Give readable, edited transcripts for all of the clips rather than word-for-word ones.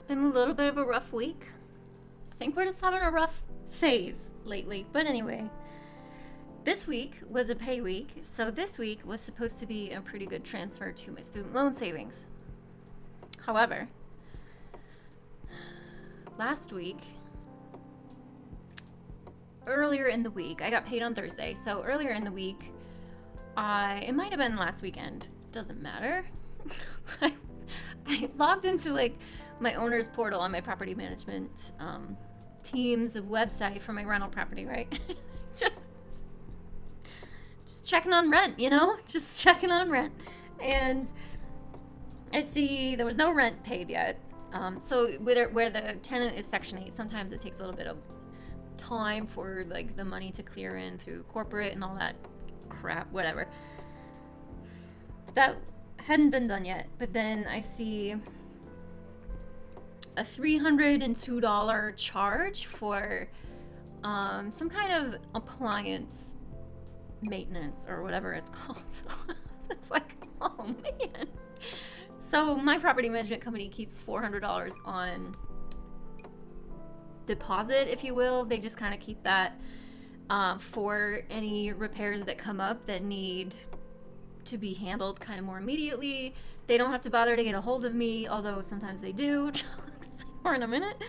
been a little bit of a rough week. I think we're just having a rough phase lately. But anyway, this week was a pay week, so this week was supposed to be a pretty good transfer to my student loan savings. However, last week, earlier in the week, I got paid on Thursday, so earlier in the week, it might have been last weekend, doesn't matter. I logged into like my owner's portal on my property management team's website for my rental property, right? just checking on rent, you know? Just checking on rent. And I see there was no rent paid yet. So where the tenant is Section 8, sometimes it takes a little bit of time for like the money to clear in through corporate and all that crap, whatever. That hadn't been done yet, but then I see a $302 charge for some kind of appliance maintenance or whatever it's called. So it's like, oh man. So my property management company keeps $400 on deposit, if you will. They just kind of keep that for any repairs that come up that need to be handled kind of more immediately. They don't have to bother to get a hold of me, although sometimes they do, which I'll explain more in a minute.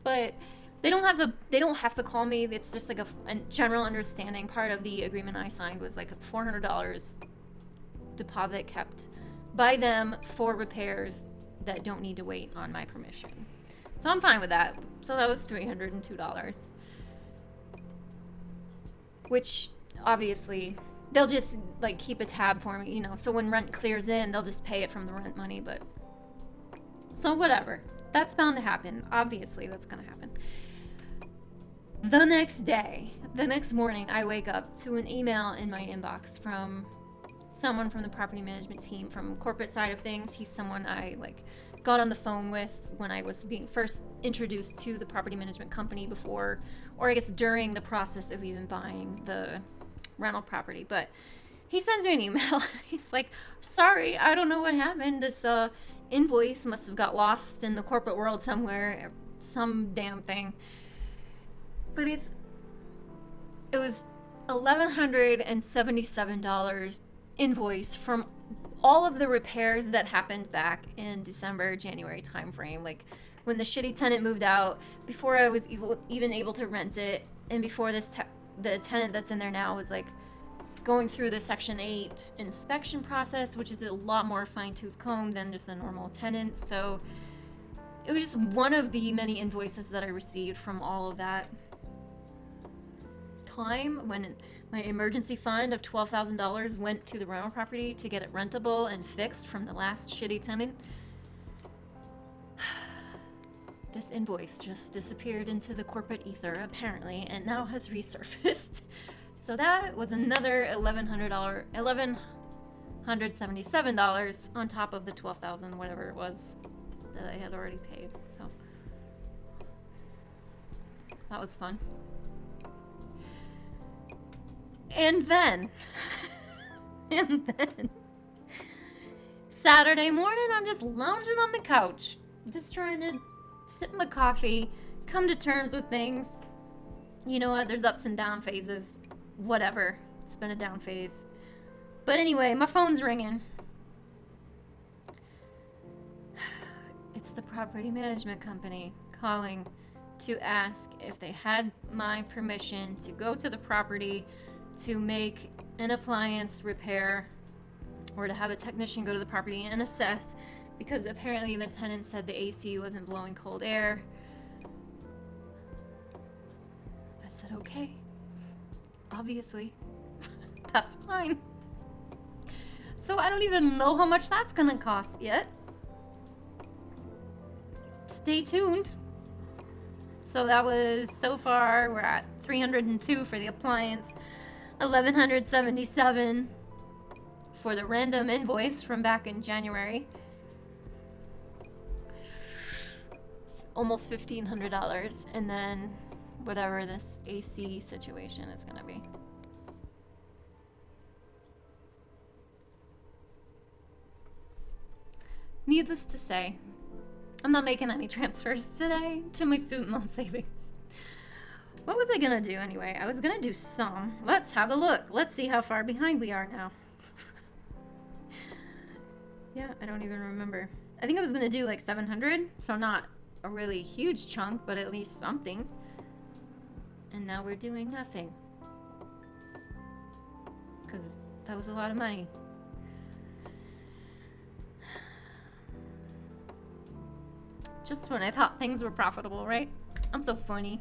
But they don't have to call me. It's just like a general understanding. Part of the agreement I signed was like a $400 deposit kept by them for repairs that don't need to wait on my permission. So I'm fine with that. So that was $302. Which obviously they'll just like keep a tab for me, you know, so when rent clears in, they'll just pay it from the rent money, but so whatever. That's bound to happen. Obviously, that's gonna happen. The next morning, I wake up to an email in my inbox from someone from the property management team from corporate side of things. He's someone I like got on the phone with when I was being first introduced to the property management company before, or I guess during the process of even buying the rental property. But he sends me an email and he's like, sorry, I don't know what happened. This invoice must have got lost in the corporate world somewhere, some damn thing. But it was $1,177 invoice from all of the repairs that happened back in December, January timeframe. Like when the shitty tenant moved out, before I was even able to rent it, and before the tenant that's in there now was like going through the Section 8 inspection process, which is a lot more fine-tooth comb than just a normal tenant. So it was just one of the many invoices that I received from all of that time when my emergency fund of $12,000 went to the rental property to get it rentable and fixed from the last shitty tenant. This invoice just disappeared into the corporate ether, apparently, and now has resurfaced. So that was another $1,177 on top of the $12,000, whatever it was, that I had already paid. So that was fun. And then Saturday morning, I'm just lounging on the couch, just trying to sip my coffee, come to terms with things. You know what? There's ups and down phases. Whatever. It's been a down phase. But anyway, my phone's ringing. It's the property management company calling to ask if they had my permission to go to the property to make an appliance repair or to have a technician go to the property and assess, because apparently the tenant said the AC wasn't blowing cold air. I said, okay, obviously, that's fine. So I don't even know how much that's gonna cost yet. Stay tuned. So that was, so far, we're at $302 for the appliance, $1,177 for the random invoice from back in January. Almost $1,500, and then whatever this AC situation is gonna be. Needless to say, I'm not making any transfers today to my student loan savings. What was I gonna do anyway? I was gonna do some. Let's have a look. Let's see how far behind we are now. Yeah, I don't even remember. I think I was gonna do like 700, so not a really huge chunk, but at least something. And now we're doing nothing. Because that was a lot of money. Just when I thought things were profitable, right? I'm so funny.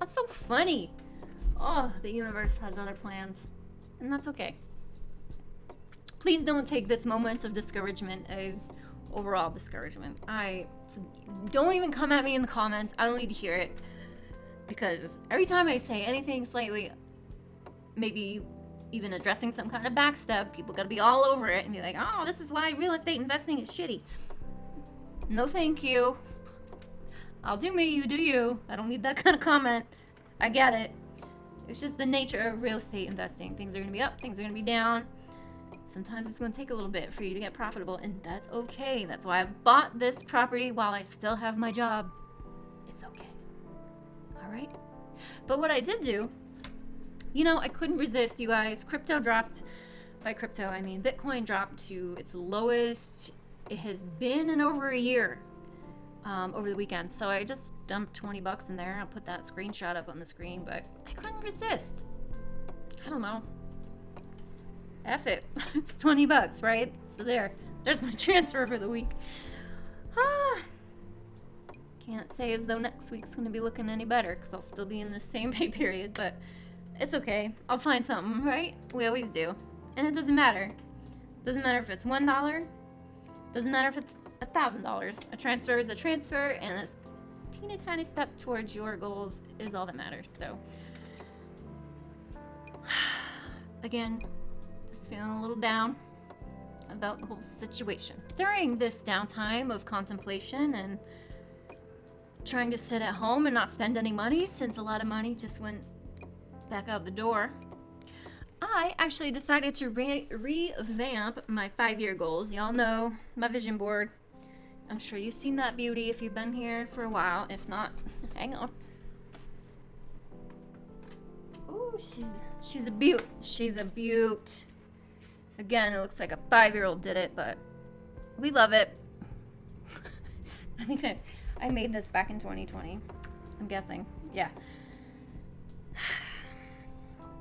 I'm so funny. Oh, the universe has other plans. And that's okay. Please don't take this moment of discouragement as overall discouragement. So don't even come at me in the comments. I don't need to hear it. Because every time I say anything slightly, maybe even addressing some kind of backstep, people gotta be all over it and be like, oh, this is why real estate investing is shitty. No thank you. I'll do me, you do you. I don't need that kind of comment. I get it. It's just the nature of real estate investing. Things are gonna be up, things are gonna be down. Sometimes it's gonna take a little bit for you to get profitable, and that's okay. That's why I bought this property while I still have my job. It's okay. All right? But what I did do, you know, I couldn't resist, you guys. Crypto dropped. By crypto, I mean Bitcoin dropped to its lowest it has been in over a year. Over the weekend, so I just dumped 20 bucks in there. I'll put that screenshot up on the screen, but I couldn't resist. I don't know. F it. It's 20 bucks, right? So there's my transfer for the week. Can't say as though next week's gonna be looking any better because I'll still be in the same pay period, but it's okay. I'll find something, right? We always do. And it doesn't matter. Doesn't matter if it's $1. Doesn't matter if it's $1,000. A transfer is a transfer, and a teeny tiny step towards your goals is all that matters. So, again, just feeling a little down about the whole situation. During this downtime of contemplation and trying to sit at home and not spend any money, since a lot of money just went back out the door, I actually decided to revamp my 5-year goals. Y'all know my vision board. I'm sure you've seen that beauty if you've been here for a while. If not, hang on. Ooh, she's a beaut. She's a beaut. Again, it looks like a 5-year-old did it, but we love it. I think I made this back in 2020. I'm guessing. Yeah.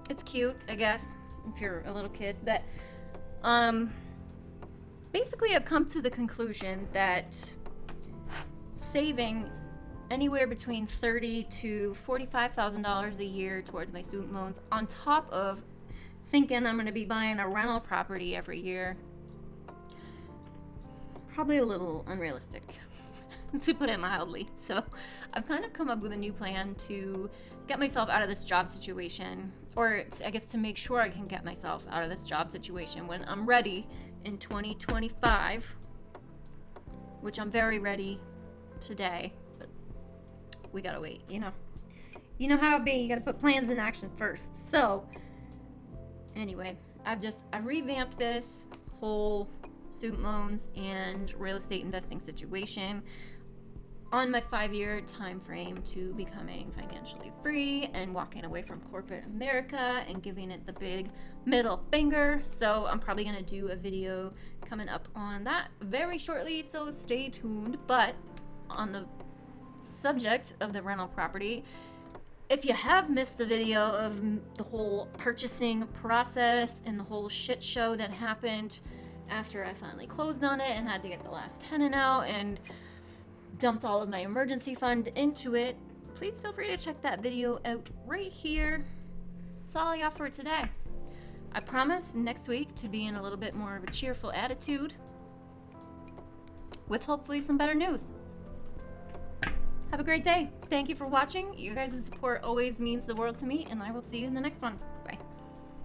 It's cute, I guess, if you're a little kid. But, basically, I've come to the conclusion that saving anywhere between $30,000 to $45,000 a year towards my student loans, on top of thinking I'm going to be buying a rental property every year, probably a little unrealistic, to put it mildly. So I've kind of come up with a new plan to get myself out of this job situation, or I guess to make sure I can get myself out of this job situation when I'm ready in 2025, which I'm very ready today, but we gotta wait, you know how it be. You gotta put plans in action first. So anyway, I've revamped this whole student loans and real estate investing situation on my 5-year time frame to becoming financially free and walking away from corporate America and giving it the big middle finger. So I'm probably gonna do a video coming up on that very shortly, so stay tuned. But on the subject of the rental property, if you have missed the video of the whole purchasing process and the whole shit show that happened after I finally closed on it and had to get the last tenant out and dumped all of my emergency fund into it, please feel free to check that video out right here. That's all I got for today. I promise next week to be in a little bit more of a cheerful attitude with hopefully some better news. Have a great day. Thank you for watching. You guys' support always means the world to me, and I will see you in the next one.